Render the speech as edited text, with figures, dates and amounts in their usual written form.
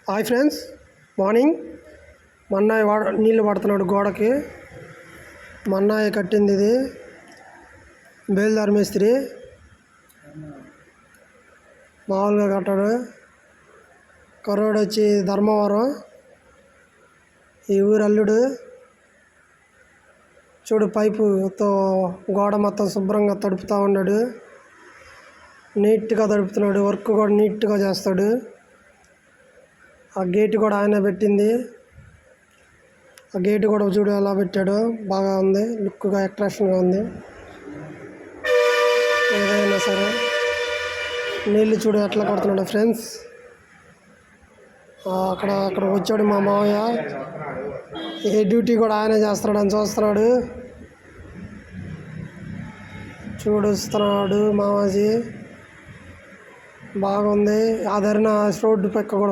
Hi friends, morning. మా అన్నయ్య నీళ్ళు పడుతున్నాడు గోడకి. మా అన్నయ్య కట్టింది ఇది. బేల్దార్ మేస్త్రి మామూలుగా కట్టాడు. కరోడు వచ్చి ధర్మవరం, ఈ ఊరు అల్లుడు. చూడు, పైపుతో గోడ మొత్తం శుభ్రంగా తడుపుతూ ఉన్నాడు. నీట్గా తడుపుతున్నాడు. వర్క్ కూడా నీట్గా చేస్తాడు. ఆ గేటు కూడా ఆయన పెట్టింది. ఆ గేటు కూడా చూడు ఎలా పెట్టాడు, బాగా ఉంది, లుక్గా అట్రాక్షన్గా ఉంది. ఏదైనా సరే నీళ్ళు చూడు ఎట్లా కొడుతున్నాడు ఫ్రెండ్స్. అక్కడ వచ్చాడు మా మావయ్య. ఏ డ్యూటీ కూడా ఆయనే చేస్తున్నాడు అని చూస్తున్నాడు. చూడుస్తున్నాడు మామాజీ. బాగుంది. ఆ ధరణ రోడ్డు పక్క కూడా